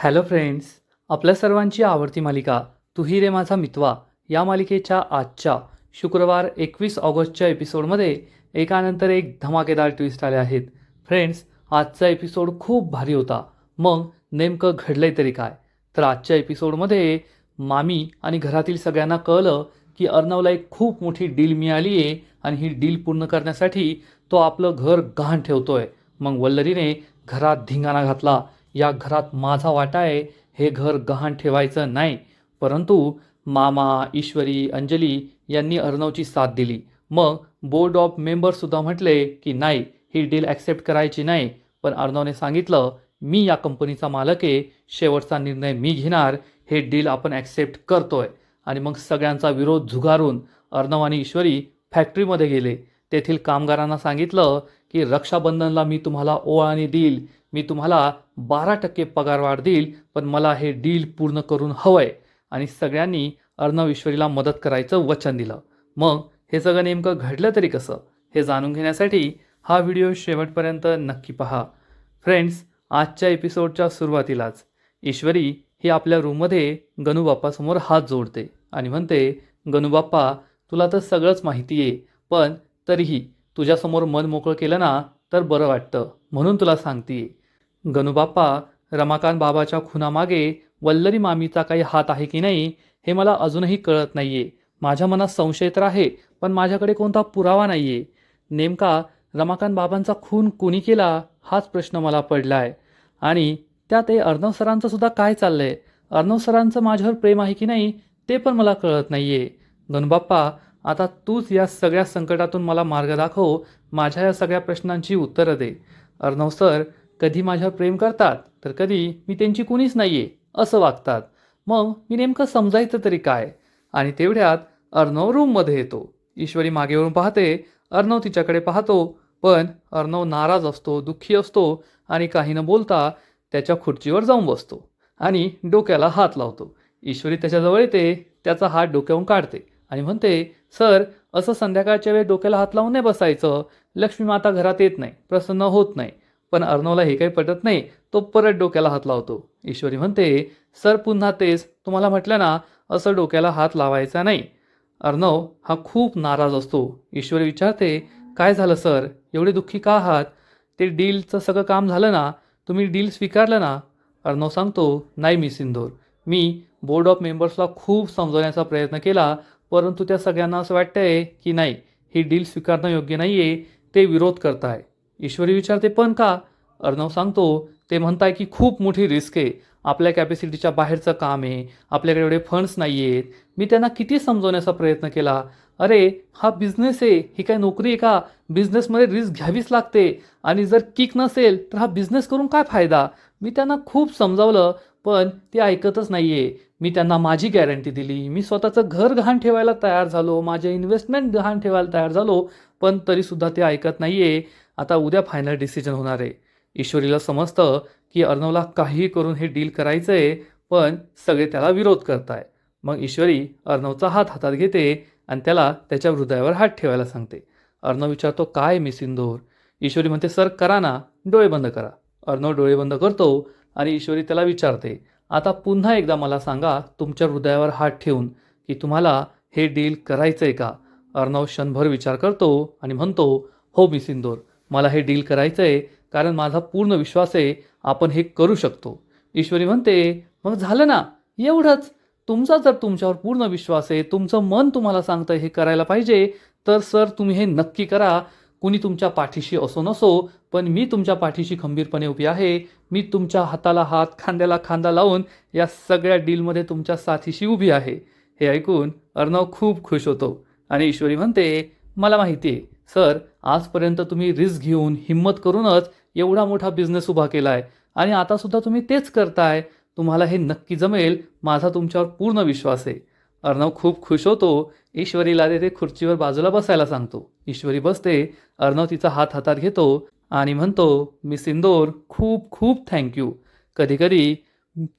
Hello friends, आपल्या सर्वांची आवडती मालिका तू ही रे माझा मितवा या मालिकेच्या आजच्या शुक्रवार 21 ऑगस्टच्या एपिसोडमध्ये एकानंतर एक धमाकेदार ट्विस्ट आले आहेत. फ्रेंड्स, आजचा एपिसोड खूप भारी होता. मग नेमकं घडलंय तरी काय? तर आजच्या एपिसोडमध्ये मामी आणि घरातील सगळ्यांना कळलं की अर्णवला एक खूप मोठी डील मिळाली आहे आणि ही डील पूर्ण करण्यासाठी तो आपलं घर गहाण ठेवतोय. मग वल्लरीने घरात धिंगाणा घातला, या घरात माझा वाटा आहे, हे घर गहाण ठेवायचं नाही. परंतु मामा, ईश्वरी, अंजली यांनी अर्णवची साथ दिली. मग बोर्ड ऑफ मेंबर्ससुद्धा म्हटले की नाही, ही डील ॲक्सेप्ट करायची नाही. पण अर्णवने सांगितलं, मी या कंपनीचा मालक आहे, शेवटचा निर्णय मी घेणार, हे डील आपण ॲक्सेप्ट करतोय. आणि मग सगळ्यांचा विरोध झुगारून अर्णव आणि ईश्वरी फॅक्टरीमध्ये गेले. तेथील कामगारांना सांगितलं की रक्षाबंधनला मी तुम्हाला ओवाळणी देईल, मी तुम्हाला 12% पगारवाढ देईल, पण मला हे डील पूर्ण करून हवंय. आणि सगळ्यांनी अर्णव ईश्वरीला मदत करायचं वचन दिलं. मग हे सगळं नेमकं घडलं तरी कसं, हे जाणून घेण्यासाठी हा व्हिडिओ शेवटपर्यंत नक्की पहा. फ्रेंड्स, आजच्या एपिसोडच्या सुरुवातीलाच ईश्वरी ही आपल्या रूममध्ये गणूबाप्पासमोर हात जोडते आणि म्हणते, गणूबाप्पा, तुला तर सगळंच माहिती आहे, पण तरीही तुझ्यासमोर मन मोकळं केलं ना तर बरं वाटतं, म्हणून तुला सांगते. गणूबाप्पा, रमाकांत बाबाच्या खुनामागे वल्लरी मामीचा काही हात आहे की नाही हे मला अजूनही कळत नाही आहे. माझ्या मनात संशय तर आहे, पण माझ्याकडे कोणता पुरावा नाही आहे. नेमका रमाकांत बाबांचा खून कोणी केला हाच प्रश्न मला पडला आहे. आणि त्यात हे अर्णव सरांचं सुद्धा काय चाललं आहे, अर्णव सरांचं माझ्यावर प्रेम आहे की नाही ते पण मला कळत नाही आहे. गणूबाप्पा, आता तूच या सगळ्या संकटातून मला मार्ग दाखव, माझ्या या सगळ्या प्रश्नांची उत्तरं दे. अर्णव सर कधी माझ्यावर प्रेम करतात तर कधी मी त्यांची कुणीच नाही आहे असं वागतात. मग मी नेमकं समजायचं तरी काय? आणि तेवढ्यात अर्णव रूममध्ये येतो. ईश्वरी मागे वळून पाहते, अर्णव तिच्याकडे पाहतो, पण अर्णव नाराज असतो, दुःखी असतो आणि काही न बोलता त्याच्या खुर्चीवर जाऊन बसतो आणि डोक्याला हात लावतो. ईश्वरी त्याच्याजवळ येते, त्याचा हात डोक्यावरून काढते आणि म्हणते, सर, असं संध्याकाळच्या वेळी डोक्याला हात लावून नाही बसायचं, लक्ष्मी माता घरात येत नाही, प्रसन्न होत नाही. पण अर्णवला हे काही पटत नाही, तो परत डोक्याला हात लावतो. ईश्वरी म्हणते, सर, पुन्हा तेच, तुम्हाला म्हटलं ना असं डोक्याला हात लावायचा नाही. अर्णव हा खूप नाराज असतो. ईश्वरी विचारते, काय झालं सर, एवढे दुःखी का आहात? ते डीलचं सगळं काम झालं ना, तुम्ही डील स्वीकारलं ना? अर्णव सांगतो, नाही मिस इंदोर, मी बोर्ड ऑफ मेंबर्सला खूप समजवण्याचा प्रयत्न केला, परंतु त्या सगळ्यांना असं वाटतंय की नाही, ही डील स्वीकारणं योग्य नाही आहे, ते विरोध करताय. ईश्वरी विचारते, पण का? अर्णव सांगतो, ते म्हणताय की खूप मोठी रिस्क आहे, आपल्या कॅपॅसिटीच्या बाहेरचं काम आहे, आपल्याकडे एवढे फंड्स नाही आहेत. मी त्यांना किती समजवण्याचा प्रयत्न केला, अरे हा बिझनेस आहे, ही काय नोकरी आहे का? बिझनेसमध्ये रिस्क घ्यावीच लागते आणि जर किक नसेल तर हा बिझनेस करून काय फायदा? मी त्यांना खूप समजावलं, पण ते ऐकतच नाही आहे. मी त्यांना माझी गॅरंटी दिली, मी स्वतःचं घर गहाण ठेवायला तयार झालो, माझे इन्व्हेस्टमेंट गहाण ठेवायला तयार झालो, पण तरीसुद्धा ते ऐकत नाही आहे. आता उद्या फायनल डिसिजन होणार आहे. ईश्वरीला समजतं की अर्णवला काहीही करून हे डील करायचं आहे, पण सगळे त्याला विरोध करताय. मग ईश्वरी अर्णवचा हात हातात घेते आणि त्याला त्याच्या हृदयावर हात ठेवायला सांगते. अर्णव विचारतो, काय मिस इंदोर? ईश्वरी म्हणते, सर करा ना, डोळे बंद करा. अर्णव डोळे बंद करतो आणि ईश्वरी त्याला विचारते, आता पुन्हा एकदा मला सांगा तुमच्या हृदयावर हात ठेवून की तुम्हाला हे डील करायचं आहे का? अर्णव क्षणभर विचार करतो आणि म्हणतो, हो मिस इंदोर, मला हे डील करायचं आहे, कारण माझा पूर्ण विश्वास आहे आपण हे करू शकतो. ईश्वरी म्हणते, मग झालं ना, एवढंच. तुमचा जर तुमच्यावर पूर्ण विश्वास आहे, तुमचं मन तुम्हाला सांगतं हे करायला पाहिजे, तर सर तुम्ही हे नक्की करा. कुणी तुमच्या पाठीशी असो नसो, पण मी तुमच्या पाठीशी खंबीरपणे उभी आहे. मी तुमच्या हाताला हात, खांद्याला खांदा लावून या सगळ्या डीलमध्ये तुमच्या साथीशी उभी आहे. हे ऐकून अर्णव खूप खुश होतो आणि ईश्वरी म्हणते, मला माहिती आहे सर, आजपर्यंत तुम्ही रिस्क घेऊन हिम्मत करूनच एवढा मोठा बिझनेस उभा केला आहे आणि आतासुद्धा तुम्ही तेच करताय. तुम्हाला हे नक्की जमेल, माझा तुमच्यावर पूर्ण विश्वास आहे. अर्णव खूप खुश होतो. ईश्वरीला ते खुर्चीवर बाजूला बसायला सांगतो. ईश्वरी बसते. अर्णव तिचा हात हातात घेतो आणि म्हणतो, मिस इंदोर, खूप खूप थँक्यू. कधीकधी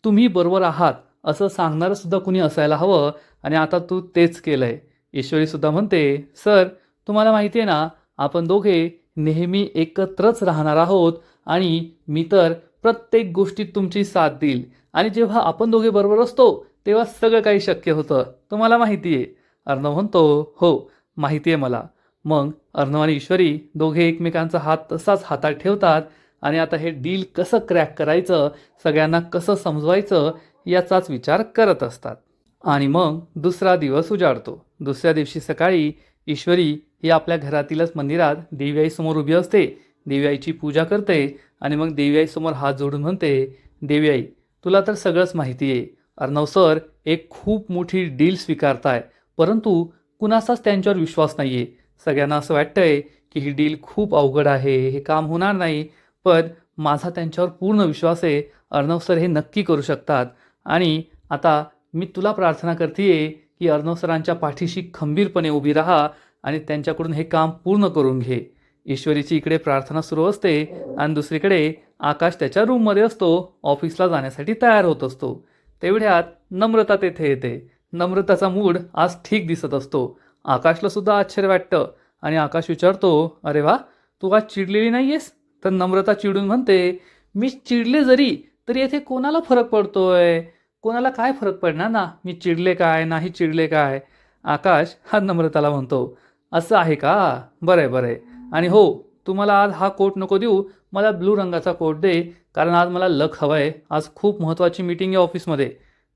तुम्ही बरोबर आहात असं सांगणारं सुद्धा कुणी असायला हवं आणि आता तू तेच केलं आहे. ईश्वरीसुद्धा म्हणते, सर तुम्हाला माहिती आहे ना, आपण दोघे नेहमी एकत्रच राहणार आहोत आणि मी तर प्रत्येक गोष्टीत तुमची साथ देईल आणि जेव्हा आपण दोघे बरोबर असतो तेव्हा सगळं काही शक्य होतं. तुम्हाला माहिती आहे. अर्णव म्हणतो, हो माहिती आहे मला. मग अर्णव आणि ईश्वरी दोघे एकमेकांचा हात तसाच हातात ठेवतात आणि आता हे डील कसं क्रॅक करायचं, सगळ्यांना कसं समजवायचं याचाच विचार करत असतात. आणि मग दुसरा दिवस उजाडतो. दुसऱ्या दिवशी सकाळी ईश्वरी ही आपल्या घरातीलच मंदिरात देवीआईसमोर उभी असते. देवीआईची पूजा करते आणि मग देवीआईसमोर हात जोडून म्हणते, देवीआई तुला तर सगळंच माहिती आहे. अर्णव सर एक खूप मोठी डील स्वीकारताय, परंतु कुणाचाच त्यांच्यावर विश्वास नाही आहे. सगळ्यांना असं वाटतंय की ही डील खूप अवघड आहे, हे काम होणार नाही. पण माझा त्यांच्यावर पूर्ण विश्वास आहे. अर्णव सर हे नक्की करू शकतात. आणि आता मी तुला प्रार्थना करते की अर्णव सरांच्या पाठीशी खंबीरपणे उभी राहा आणि त्यांच्याकडून हे काम पूर्ण करून घे. ईश्वरीची इकडे प्रार्थना सुरू असते आणि दुसरीकडे आकाश त्याच्या रूममध्ये असतो. ऑफिसला जाण्यासाठी तयार होत असतो. तेवढ्यात नम्रता तेथे येते. नम्रताचा मूड आज ठीक दिसत असतो. आकाशला सुद्धा आश्चर्य वाटतं आणि आकाश विचारतो, अरे वा तू आज चिडलेली नाही आहेस? तर नम्रता चिडून म्हणते, मी चिडले जरी तरी येथे कोणाला फरक पडतोय? कोणाला काय फरक पडणार ना, मी चिडले काय नाही चिडले काय? आकाश हा नम्रताला म्हणतो, असं आहे का? बरं आहे बरं आहे. आणि हो, तुम्हाला आज हा कोट नको देऊ, मला ब्लू रंगाचा कोट दे, कारण आज मला लक हवं आहे. आज खूप महत्त्वाची मीटिंग आहे ऑफिसमध्ये.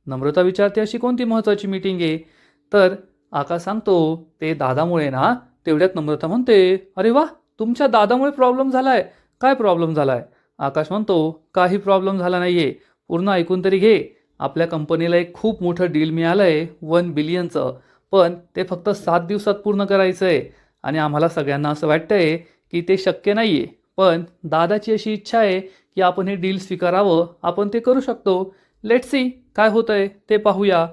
नम्रता विचारते, अशी कोणती महत्त्वाची मीटिंग आहे? तर आकाश सांगतो, ते दादामुळे ना. तेवढ्यात नम्रता म्हणते, अरे वा तुमच्या दादामुळे प्रॉब्लेम झाला आहे. काय प्रॉब्लेम झाला आहे? आकाश म्हणतो, काही प्रॉब्लेम झाला नाही आहे. पूर्ण ऐकून तरी घे. आपल्या कंपनीला एक खूप मोठं डील मिळालं आहे 1 बिलियनचं. पण ते फक्त 7 दिवसात पूर्ण करायचं आहे आणि आम्हाला सगळ्यांना असं वाटतं आहे की ते शक्य नाही आहे. पण दादाची अशी इच्छा आहे की आपण हे डील स्वीकारावं. आपण ते करू शकतो. लेट्स सी काय होतं आहे ते पाहूया.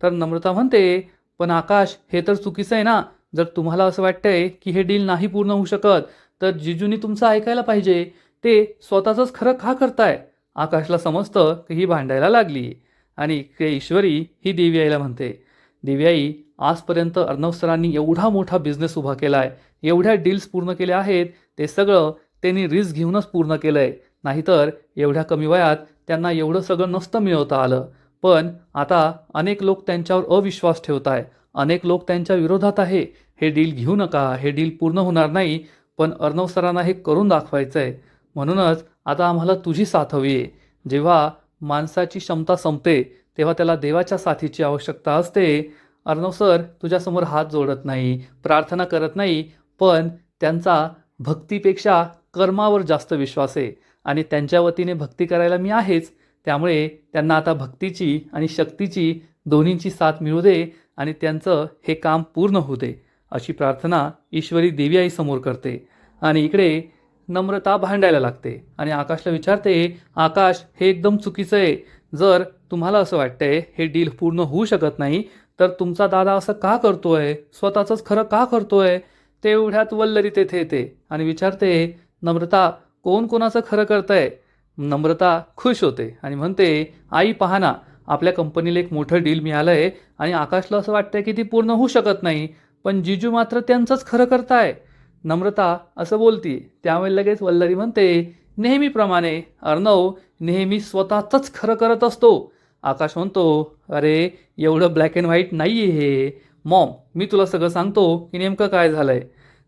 तर नम्रता म्हणते, पण आकाश हे तर चुकीचं आहे ना. जर तुम्हाला असं वाटतं आहे की हे डील नाही पूर्ण होऊ शकत तर जिजूनी तुमचं ऐकायला पाहिजे. ते स्वतःचंच खरं का करताय? आकाशला समजतं की ही भांडायला लागली. आणि इकडे ईश्वरी ही देवीआईला म्हणते, देवीआई आजपर्यंत अर्णव सरांनी एवढा मोठा बिझनेस उभा केला आहे, एवढ्या डील्स पूर्ण केल्या आहेत, ते सगळं त्यांनी रिस्क घेऊनच पूर्ण केलं आहे. नाहीतर एवढ्या कमी वयात त्यांना एवढं सगळं नसतं मिळवता आलं. पण आता अनेक लोक त्यांच्यावर अविश्वास ठेवत आहे. अनेक लोक त्यांच्या विरोधात आहे. हे डील घेऊ नका, हे डील पूर्ण होणार नाही. पण अर्णव सरांना हे करून दाखवायचं आहे. म्हणूनच आता आम्हाला तुझी साथ हवी आहे. जेव्हा माणसाची क्षमता संपते तेव्हा त्याला देवाच्या साथीची आवश्यकता असते. अर्णव सर तुझ्यासमोर हात जोडत नाही, प्रार्थना करत नाही, पण त्यांचा भक्तीपेक्षा कर्मावर जास्त विश्वास आहे आणि त्यांच्या वतीने भक्ती करायला मी आहेच. त्यामुळे त्यांना आता भक्तीची आणि शक्तीची दोन्हींची साथ मिळू दे आणि त्यांचं हे काम पूर्ण होऊ दे, अशी प्रार्थना ईश्वरी देवीआईसमोर करते. आणि इकडे नम्रता भांडायला लागते आणि आकाशला विचारते, आकाश हे एकदम चुकीचं आहे. जर तुम्हाला असं वाटतंय हे डील पूर्ण होऊ शकत नाही तर तुमचा दादा असं का करतोय? स्वतःचंच खरं का करतोय? तेवढ्यात वल्लरी तेथे येते आणि विचारते, नम्रता कोण कोणाचं खरं करतंय? नम्रता खुश होते आणि म्हणते, आई पहा ना, आपल्या कंपनीला एक मोठं डील मिळालं आहे आणि आकाशला असं वाटतंय की ती पूर्ण होऊ शकत नाही, पण जिजू मात्र त्यांचंच खरं करताय. नम्रता असं बोलती. त्यामुळे लगेच वल्लरी म्हणते, नेहमीप्रमाणे अर्णव नेहमी स्वतःचंच खरं करत असतो. आकाश म्हणतो, अरे एवढं ब्लॅक अँड व्हाईट नाही आहे हे. मॉम मी तुला सगळं सांगतो की नेमकं काय झालं आहे.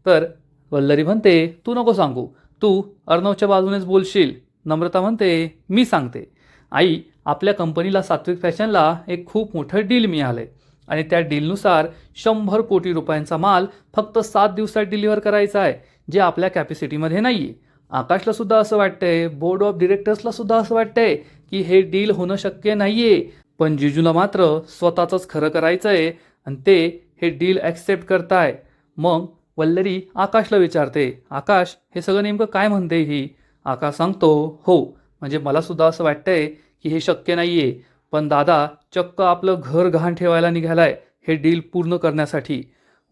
तर वल्लरी म्हणते, तू नको सांगू, तू अर्णवच्या बाजूनेच बोलशील. नम्रता म्हणते, मी सांगते. आई आपल्या कंपनीला सात्विक फॅशनला एक खूप मोठं डील मिळालं आहे आणि त्या डीलनुसार 100 कोटी रुपयांचा माल फक्त 7 दिवसात डिलिव्हर करायचा आहे, जे आपल्या कॅपॅसिटीमध्ये नाही आहे. आकाशला सुद्धा असं वाटतंय, बोर्ड ऑफ डिरेक्टर्सला सुद्धा असं वाटतंय की हे डील होणं शक्य नाही आहे. पण जिजूला मात्र स्वतःचंच खरं करायचं आहे आणि ते हे डील ॲक्सेप्ट करताय. मग वल्लरी आकाशला विचारते, आकाश हे सगळं नेमकं काय म्हणते ही? आकाश सांगतो, हो म्हणजे मला सुद्धा असं वाटतंय की हे शक्य नाही आहे. पण दादा चक्क आपलं घर गहाण ठेवायला निघालाय हे डील पूर्ण करण्यासाठी.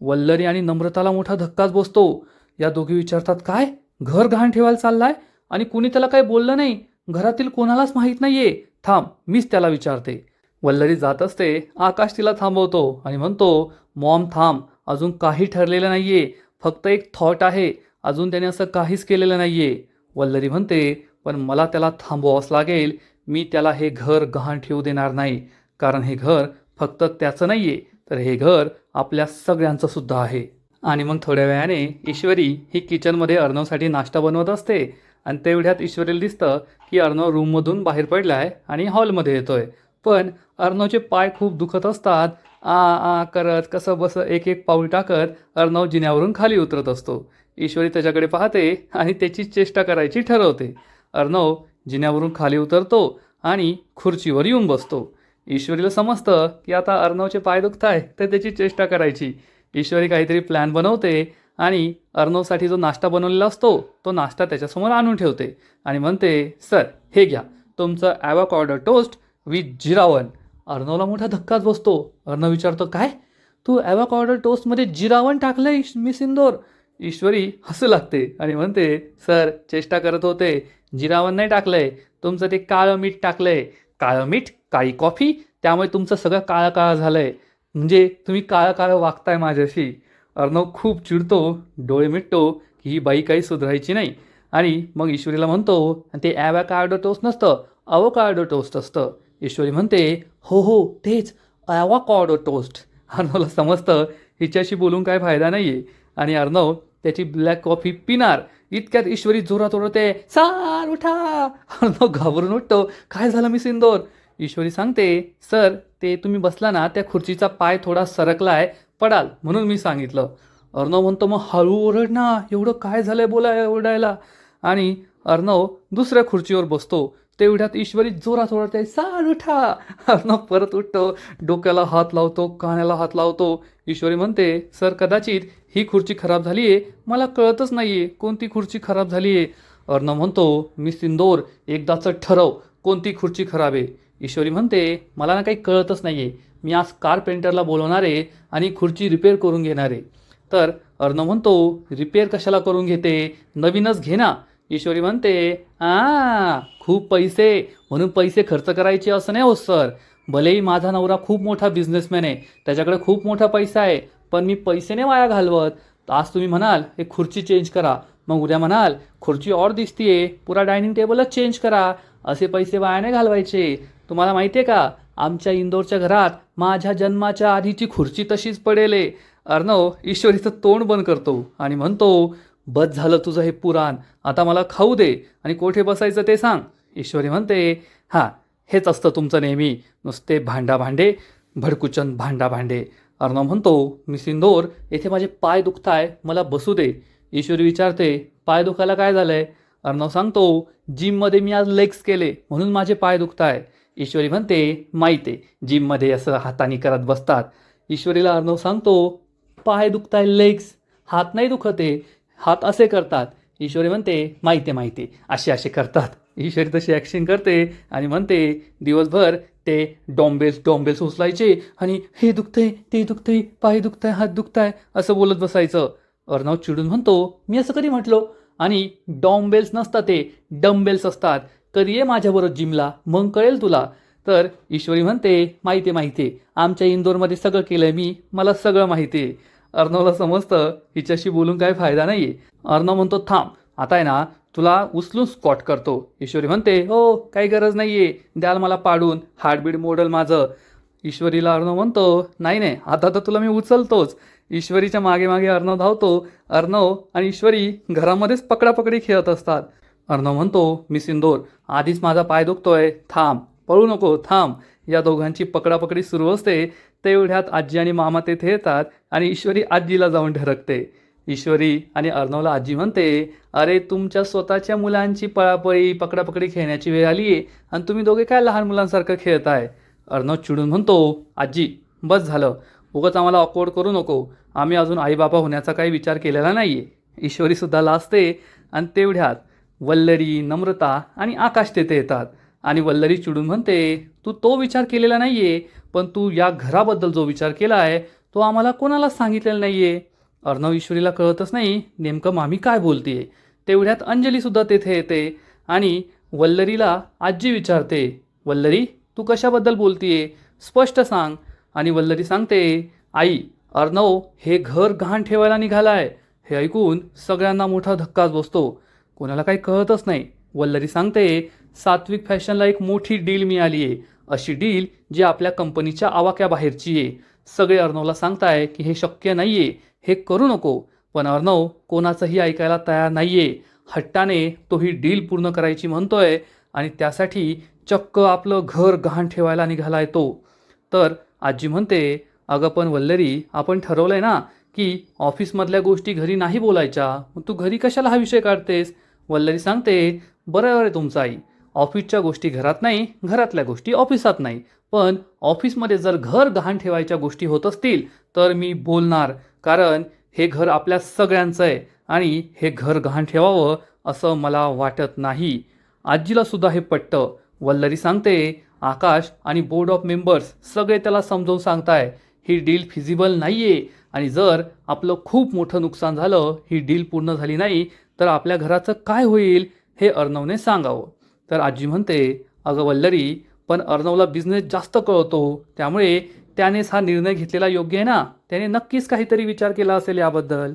वल्लरी आणि नम्रताला मोठा धक्काच बसतो. या दोघी विचारतात, काय घर गहाण ठेवायला चाललाय आणि कुणी त्याला काही बोललं नाही? घरातील कोणालाच माहीत नाहीये. थांब मीच त्याला विचारते. वल्लरी जात असते. आकाश तिला थांबवतो आणि म्हणतो, मॉम थांब, अजून काही ठरलेलं नाहीये, फक्त एक थॉट आहे, अजून त्याने असं काहीच केलेलं नाहीये. वल्लरी म्हणते, पण मला त्याला थांबवावंच लागेल. मी त्याला हे घर गहाण ठेवू देणार नाही, कारण हे घर फक्त त्याचं नाही आहे, तर हे घर आपल्या सगळ्यांचं सुद्धा आहे. आणि मग थोड्या वेळाने ईश्वरी ही किचनमध्ये अर्णवसाठी नाश्ता बनवत असते आणि तेवढ्यात ईश्वरीला दिसतं की अर्णव रूममधून बाहेर पडला आहे आणि हॉलमध्ये येतोय. पण अर्णवचे पाय खूप दुखत असतात. आ आ करत कसं बस एक एक पाऊल टाकत अर्णव जिन्यावरून खाली उतरत असतो. ईश्वरी त्याच्याकडे पाहते आणि त्याची चेष्टा करायची ठरवते. अर्णव जिन्यावरून खाली उतरतो आणि खुर्चीवर येऊन बसतो. ईश्वरीला समजतं की आता अर्णवचे पाय दुखत आहे तर त्याची चेष्टा करायची. ईश्वरी काहीतरी प्लॅन बनवते आणि अर्णवसाठी जो नाश्ता बनवलेला असतो तो नाश्ता त्याच्यासमोर आणून ठेवते आणि म्हणते, सर हे घ्या तुमचं ॲव्होकाडो टोस्ट विथ जिरावन. अर्णवला मोठा धक्काच बसतो. अर्णव विचारतो, काय तू ॲव्होकाडो टोस्टमध्ये जिरावन टाकलंय मिस इंदोर? ईश्वरी हसू लागते आणि म्हणते, सर चेष्टा करत होते, जिरावन नाही टाकलंय, तुमचं ते काळं मीठ टाकलंय. काळं मीठ, काळी कॉफी, त्यामुळे तुमचं सगळं काळं काळं झालंय, म्हणजे तुम्ही काळं काळं वागताय माझ्याशी. अर्णव खूप चिडतो, डोळे मिटतो की ही बाई काही सुधारायची नाही. आणि मग ईश्वरीला म्हणतो, ते ॲव्होकाडो टोस्ट नसतं, अवोकाडो टोस्ट असतं. ईश्वरी म्हणते, हो हो तेच ॲव्होकाडो टोस्ट. अर्णवला समजतं हिच्याशी बोलून काय फायदा नाही आहे आणि अर्णव त्याची ब्लॅक कॉफी पिणार. इतक्यात ईश्वरी जोरात ओरडते, सार उठा. अर्णव घाबरून उठतो, काय झालं मिस इंदोर? ईश्वरी सांगते, सर ते तुम्ही बसला ना त्या खुर्चीचा पाय थोडा सरकलाय, पडाल म्हणून मी सांगितलं. अर्णव म्हणतो, मग हळू ओरड ना, एवढं काय झालंय बोलाय ओरडायला. आणि अर्णव दुसऱ्या खुर्चीवर बसतो. तेवढ्यात ईश्वरी जोरात ओरडते, सार उठा. अर्णव परत उठतो, डोक्याला हात लावतो, कानाला हात लावतो. ईश्वरी म्हणते, सर कदाचित ही खुर्ची खराब झाली आहे, मला कळतच नाही आहे कोणती खुर्ची खराब झाली आहे. अर्णव म्हणतो, मिस इंदोर एकदाचं ठरव कोणती खुर्ची खराब आहे. ईश्वरी म्हणते, मला ना काही कळतच नाही आहे, मी आज कारपेंटरला बोलवणार आहे आणि खुर्ची रिपेअर करून घेणार आहे. तर अर्णव म्हणतो, रिपेअर कशाला करून घेते, नवीनच घे ना. ईश्वरी म्हणते, खूप पैसे म्हणून पैसे खर्च करायचे असं नाही हो सर. भलेही माझा नवरा खूप मोठा बिझनेसमॅन आहे, त्याच्याकडे खूप मोठा पैसा आहे, पण मी पैसे नाही वाया घालवत. आज तुम्ही म्हणाल हे खुर्ची चेंज करा, मग उद्या म्हणाल खुर्ची ऑर दिसतीये, पुरा डायनिंग टेबलच चेंज करा. असे पैसे वाया नाही घालवायचे. तुम्हाला माहिती आहे का, आमच्या इंदोरच्या घरात माझ्या जन्माच्या आधीची खुर्ची तशीच पडेल. अर्णव ईश्वरीचं तोंड बंद करतो आणि म्हणतो, बस झालं तुझं हे पुराण, आता मला खाऊ दे आणि कोठे बसायचं ते सांग. ईश्वरी म्हणते, हां हेच असतं तुमचं नेहमी, नुसते भांडे भडकुचन भांडे. अर्णव म्हणतो, मिस इंदोर येथे माझे पाय दुखताय, मला बसू दे. ईश्वरी विचारते, पाय दुखायला काय झालंय? अर्णव सांगतो, जिममध्ये मी आज लेग्स केले म्हणून माझे पाय दुखताय. ईश्वरी म्हणते, माहिती आहे जिममध्ये असं हाताने करत बसतात. ईश्वरीला अर्णव सांगतो, पाय दुखताय लेग्स, हात नाही दुखते, हात असे करतात. ईश्वरी म्हणते, माहिती असे करतात. ईश्वरी तशी ॲक्शन करते आणि म्हणते, दिवसभर ते डॉम्बेल्स उचलायचे आणि हे दुखतंय ते दुखतंय, पाय दुखताय, हात दुखताय असं बोलत बसायचं. अर्णव चिडून म्हणतो, मी असं कधी म्हटलो? आणि डॉम्बेल्स नसतात, ते डम्बेल्स असतात. कधी ये माझ्याबरोबर जिमला, मग कळेल तुला. तर ईश्वरी म्हणते, माहिती आमच्या इंदोरमध्ये सगळं केलंय मी, मला सगळं माहिती आहे. अर्णवला समजतं हिच्याशी बोलून काय फायदा नाही आहे. अर्णव म्हणतो, थांब आता आहे ना तुला उचलून स्क्वॉट करतो. ईश्वरी म्हणते, हो काही गरज नाही आहे, द्याल मला पाडून, हार्टबीट मॉडेल माझं. ईश्वरीला अर्णव म्हणतो, नाही आता तर तुला मी उचलतोच. ईश्वरीच्या मागे अर्णव धावतो. अर्णव आणि ईश्वरी घरामध्येच पकडापकडी खेळत असतात. अर्णव म्हणतो, मिस इंदोर आधीच माझा पाय दुखतोय, थांब, पळू नको, थांब. या दोघांची पकडापकडी सुरू असते. तेवढ्यात आजी आणि मामा तेथे येतात आणि ईश्वरी आजीला जाऊन ढरकते. ईश्वरी आणि अर्णवला आजी म्हणते, अरे तुमच्या स्वतःच्या मुलांची पळापळी पकडापकडी खेळण्याची वेळ आली आहे आणि तुम्ही दोघे काय लहान मुलांसारखं खेळताय. अर्णव चिडून म्हणतो, आजी बस झालं, उगाच आम्हाला ऑकवर्ड करू नको, आम्ही अजून आईबाबा होण्याचा काही विचार केलेला नाही आहे. ईश्वरीसुद्धा लाजते आणि तेवढ्यात वल्लरी, नम्रता आणि आकाश तेथे येतात आणि वल्लरी चिडून म्हणते, तू तो विचार केलेला नाही आहे, पण तू या घराबद्दल जो विचार केला आहे तो आम्हाला कोणालाच सांगितलेला नाही आहे. अर्णव ईश्वरीला कळतच नाही नेमकं मामी काय बोलते. तेवढ्यात अंजलीसुद्धा तेथे येते आणि वल्लरीला आजी विचारते, वल्लरी तू कशाबद्दल बोलतीये, स्पष्ट सांग. आणि वल्लरी सांगते, आई अर्णव हे घर गहाण ठेवायला निघालाय. हे ऐकून सगळ्यांना मोठा धक्काच बसतो. कोणाला काही कळतच नाही वल्लरी सांगते, सात्विक फॅशनला एक मोठी डील मिळाली आहे, अशी डील जी आपल्या कंपनीच्या आवाक्याबाहेरची आहे. सगळे अर्णवला सांगताय की हे शक्य नाही आहे, हे करू नको. पण अर्णव कोणाचंही ऐकायला तयार नाही आहे. हट्टाने तो ही डील पूर्ण करायची म्हणतोय आणि त्यासाठी चक्क आपलं घर गहाण ठेवायला निघालाय तो. तर आजी म्हणते, अगं पण वल्लरी, आपण ठरवलंय ना की ऑफिसमधल्या गोष्टी घरी नाही बोलायच्या, मग तू घरी कशाला हा विषय काढतेस? वल्लरी सांगते, बरोबर आहे तुमचं आई, ऑफिसच्या गोष्टी घरात नाही, घरातल्या गोष्टी ऑफिसात नाही. पण ऑफिसमध्ये जर घर गहाण ठेवायच्या गोष्टी होत असतील तर मी बोलणार, कारण हे घर आपल्या सगळ्यांचं आहे आणि हे घर गहाण ठेवावं असं मला वाटत नाही. आजीला सुद्धा हे पटतं. वल्लरी सांगते, आकाश आणि बोर्ड ऑफ मेंबर्स सगळे त्याला समजावून सांगताय ही डील फिजिबल नाही आहे आणि जर आपलं खूप मोठं नुकसान झालं, ही डील पूर्ण झाली नाही तर आपल्या घराचं काय होईल हे अर्णवने सांगावं. तर आजी म्हणते, अगं वल्लरी, पण अर्णवला बिझनेस जास्त कळतो, त्यामुळे त्यानेच हा निर्णय घेतलेला योग्य आहे ना. त्याने नक्कीच काहीतरी विचार केला असेल याबद्दल.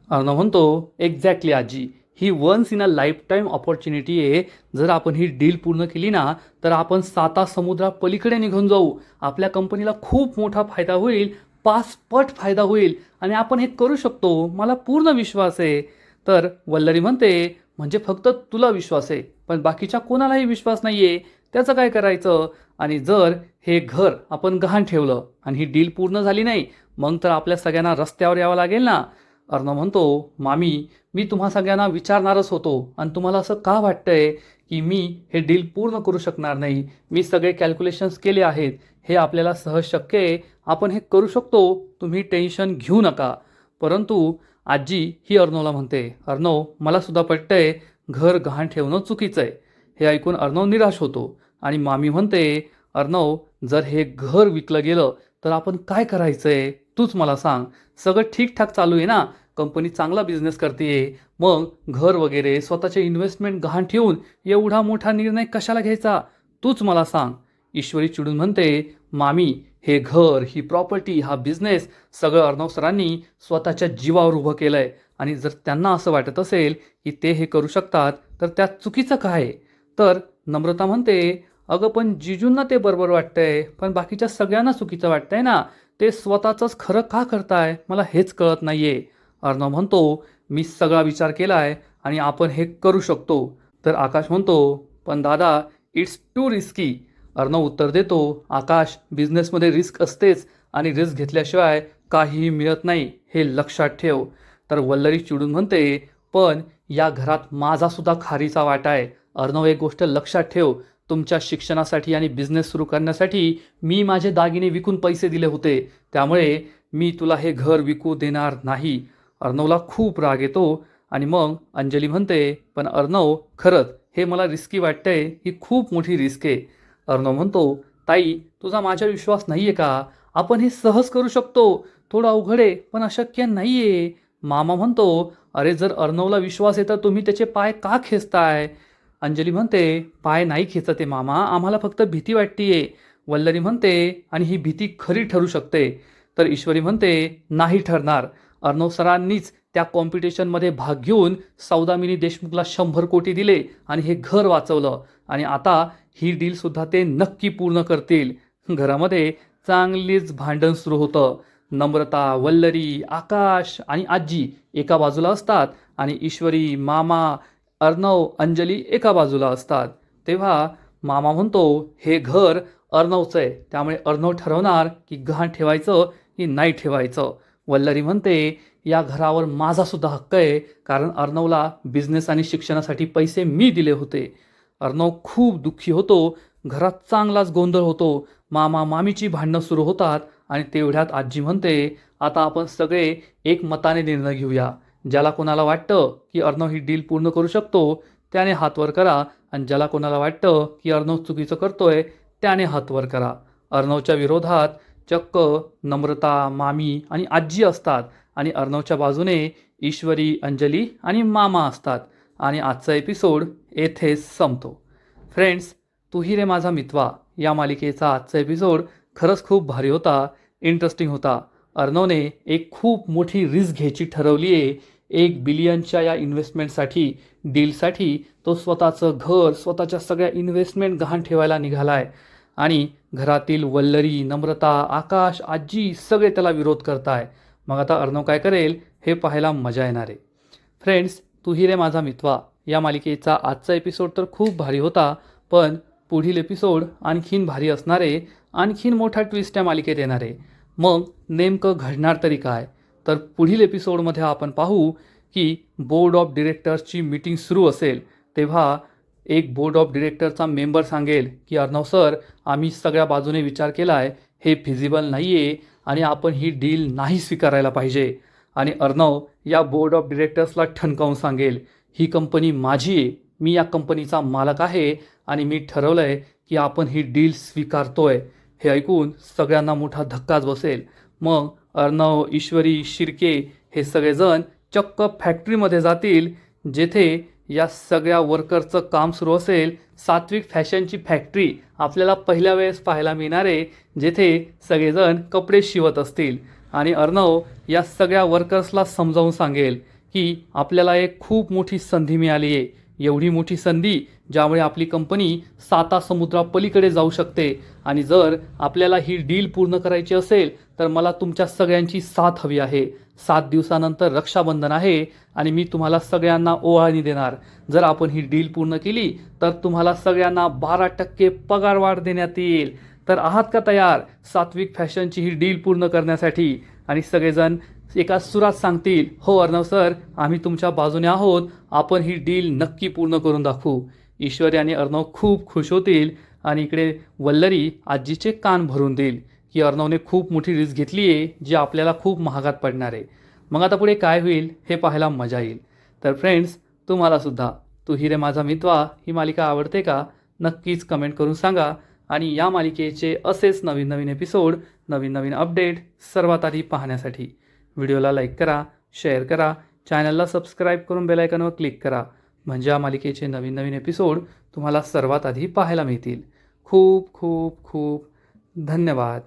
अर्णव म्हणतो, एक्झॅक्टली आजी, ही once in a lifetime opportunity आहे. जर आपण ही डील पूर्ण केली ना तर आपण 7 समुद्रा पलीकडे निघून जाऊ. आपल्या कंपनीला खूप मोठा फायदा होईल, 5 पट फायदा होईल आणि आपण हे करू शकतो, मला पूर्ण विश्वास आहे. तर वल्लरी म्हणते, म्हणजे फक्त तुला विश्वास आहे पण बाकीच्या कोणालाही विश्वास नाही आहे, त्याचं काय करायचं? आणि जर हे घर आपण गहाण ठेवलं आणि ही डील पूर्ण झाली नाही, मग तर आपल्या सगळ्यांना रस्त्यावर यावं लागेल ना. अर्णव म्हणतो, मामी, मी तुम्हा सगळ्यांना विचारणारच होतो आणि तुम्हाला असं का वाटतंय की मी हे डील पूर्ण करू शकणार नाही? मी सगळे कॅल्क्युलेशन्स केले आहेत, हे आपल्याला सहज शक्य आहे, आपण हे करू शकतो, तुम्ही टेन्शन घेऊ नका. परंतु आजी ही अर्णवला म्हणते, अर्णव, मला सुद्धा पटतंय घर गहाण ठेवणं चुकीचं आहे. हे ऐकून अर्णव निराश होतो आणि मामी म्हणते, अर्णव, जर हे घर विकलं गेलं तर आपण काय करायचंय? तूच मला सांग. सगळं ठीकठाक चालू आहे ना, कंपनी चांगला बिझनेस करते, मग घर वगैरे स्वतःचे इन्व्हेस्टमेंट गहाण ठेवून एवढा मोठा निर्णय कशाला घ्यायचा? तूच मला सांग. ईश्वरी चिडून म्हणते, मामी, हे घर, ही प्रॉपर्टी, हा बिझनेस सगळं अर्णव सरांनी स्वतःच्या जीवावर उभं केलं आहे आणि जर त्यांना असं वाटत असेल की ते हे करू शकतात तर त्यात चुकीचं काय आहे? तर नम्रता म्हणते, अगं पण जिजूंना ते बरोबर वाटतंय पण बाकीच्या सगळ्यांना चुकीचं वाटतंय ना, ते स्वतःचंच खरं का करताय, मला हेच कळत नाहीये. अर्णव म्हणतो, मी सगळा विचार केला आहे आणि आपण हे करू शकतो. तर आकाश म्हणतो, पण दादा, इट्स टू रिस्की. अर्णव उत्तर देतो, आकाश, बिझनेसमध्ये रिस्क असतेच आणि रिस्क घेतल्याशिवाय काहीही मिळत नाही, हे लक्षात ठेव. तर वल्लरी चिडून म्हणते, पण या घरात माझा सुद्धा खारीचा वाटा आहे. अर्णव, एक गोष्ट लक्षात ठेव, तुमच्या शिक्षणासाठी आणि बिझनेस सुरू करण्यासाठी मी माझे दागिने विकून पैसे दिले होते, त्यामुळे मी तुला हे घर विकू देणार नाही. अर्णवला खूप राग येतो आणि मग अंजली म्हणते, पण अर्णव, खरंच हे मला रिस्की वाटतंय, ही खूप मोठी रिस्क आहे. अर्णव म्हणतो, ताई, तुझा माझ्यावर विश्वास नाही आहे का? आपण हे सहज करू शकतो, थोडं अवघड आहे पण अशक्य नाही आहे. मामा म्हणतो, अरे जर अर्णवला विश्वास आहे तर तुम्ही त्याचे पाय का खेचताय? अंजली म्हणते, पाय नाही खेचत आहे मामा, आम्हाला फक्त भीती वाटतीये. वल्लरी म्हणते, आणि ही भीती खरी ठरू शकते. तर ईश्वरी म्हणते, नाही ठरणार. अर्णव सरांनीच त्या कॉम्पिटिशनमध्ये भाग घेऊन सौदामिनी देशमुखला 100 कोटी दिले आणि हे घर वाचवलं आणि आता ही डीलसुद्धा ते नक्की पूर्ण करतील. घरामध्ये चांगलीच भांडण सुरू होतं. नम्रता, वल्लरी, आकाश आणि आजी एका बाजूला असतात आणि ईश्वरी, मामा, अर्णव, अंजली एका बाजूला असतात. तेव्हा मामा म्हणतो, हे घर अर्णवचं आहे, त्यामुळे अर्णव ठरवणार की गहाण ठेवायचं की नाही ठेवायचं. वल्लरी म्हणते, या घरावर माझा सुद्धा हक्क आहे, कारण अर्णवला बिझनेस आणि शिक्षणासाठी पैसे मी दिले होते. अर्णव खूप दुःखी होतो. घरात चांगलाच गोंधळ होतो. मामा मामीची भांडणं सुरू होतात आणि तेवढ्यात आजी म्हणते, आता आपण सगळे एक मताने निर्णय घेऊया. ज्याला कोणाला वाटतं की अर्णव ही डील पूर्ण करू शकतो त्याने हात वर करा आणि ज्याला कोणाला वाटतं की अर्णव चुकीचं करतोय त्याने हात वर करा. अर्णवच्या विरोधात चक्क नम्रता, मामी आणि आजी असतात आणि अर्णवच्या बाजूने ईश्वरी, अंजली आणि मामा असतात. आणि आजचा एपिसोड येथेच संपतो. फ्रेंड्स, तू ही रे माझा मितवा या मालिकेचा आजचा एपिसोड खरंच खूप भारी होता, इंटरेस्टिंग होता. अर्णवने एक खूप मोठी रिस्क घ्यायची ठरवली आहे. 1 बिलियनच्या या इन्व्हेस्टमेंटसाठी डीलसाठी तो स्वतःचं घर, स्वतःच्या सगळ्या इन्व्हेस्टमेंट गहाण ठेवायला निघाला आहे. आणि घरातील वल्लरी, नम्रता, आकाश, आजी सगळे त्याला विरोध करताय. मग आता अर्णव काय करेल हे पाहायला मजा येणार आहे. फ्रेंड्स, तू ही रे माझा मितवा या मालिकेचा आजचा एपिसोड तर खूप भारी होता, पण पुढील एपिसोड आणखीन भारी असणार आहे. आणखीन मोठा ट्विस्ट या मालिकेत येणार आहे. मग नेमकं घडणार तरी काय, तर पुढील एपिसोडमध्ये आपण पाहू की बोर्ड ऑफ डिरेक्टर्सची मीटिंग सुरू असेल तेव्हा एक बोर्ड ऑफ डिरेक्टरचा मेंबर सांगेल की अर्णव सर, आम्ही सगळ्या बाजूने विचार केला आहे, हे फिजिबल नाही आहे आणि आपण ही डील नाही स्वीकारायला पाहिजे. आणि अर्णव या बोर्ड ऑफ डिरेक्टर्सला ठणकावून सांगेल, ही कंपनी माझी आहे, मी या कंपनीचा मालक आहे आणि मी ठरवलं आहे की आपण ही डील स्वीकारतोय. हे ऐकून सगळ्यांना मोठा धक्काच बसेल. मग अर्णव, ईश्वरी, शिर्के हे सगळेजण चक्क फॅक्टरीमध्ये जातील जेथे या सगळ्या वर्करचं काम सुरू असेल. सात्विक फॅशनची फॅक्टरी आपल्याला पहिल्या वेळेस पाहायला मिळणार आहे, जेथे सगळेजण कपडे शिवत असतील. आणि अर्णव या सगळ्या वर्कर्सला समजावून सांगेल की आपल्याला एक खूप मोठी संधी मिळाली आहे, एवढी मोठी संधी ज्यामुळे आपली कंपनी 7 समुद्रापलीकडे जाऊ शकते. आणि जर आपल्याला ही डील पूर्ण करायची असेल तर मला तुमच्या सगळ्यांची साथ हवी आहे. 7 दिवसानंतर रक्षाबंधन आहे आणि मी तुम्हाला सगळ्यांना ओवाळणी देणार. जर आपण ही डील पूर्ण केली तर तुम्हाला सगळ्यांना 12% पगारवाढ देण्यात येईल. तर आहात का तयार सात्विक फॅशनची ही डील पूर्ण करण्यासाठी? आणि सगळेजण एका सुरात सांगतील, हो अर्णव सर, आम्ही तुमच्या बाजूने आहोत, आपण ही डील नक्की पूर्ण करून दाखवू. ईश्वरी आणि अर्णव खूप खुश होतील आणि इकडे वल्लरी आजीचे कान भरून देईल की अर्णवने खूप मोठी रिस्क घेतली आहे जी आपल्याला खूप महागात पडणार आहे. मग आता पुढे काय होईल हे पाहायला मजा येईल. तर फ्रेंड्स, तुम्हालासुद्धा तू ही रे माझा मितवा ही मालिका आवडते का? नक्कीच कमेंट करून सांगा. आणि या मालिकेचे असेच नवीन नवीन एपिसोड, नवीन नवीन अपडेट सर्वात आधी पाहण्यासाठी व्हिडिओला लाईक करा, शेअर करा, चॅनलला सबस्क्राईब करून बेल आयकॉनवर क्लिक करा. म्हणजे या मालिकेचे नवीन नवीन एपिसोड तुम्हाला सर्वात आधी पाहायला मिळतील. खूप खूप खूप धन्यवाद.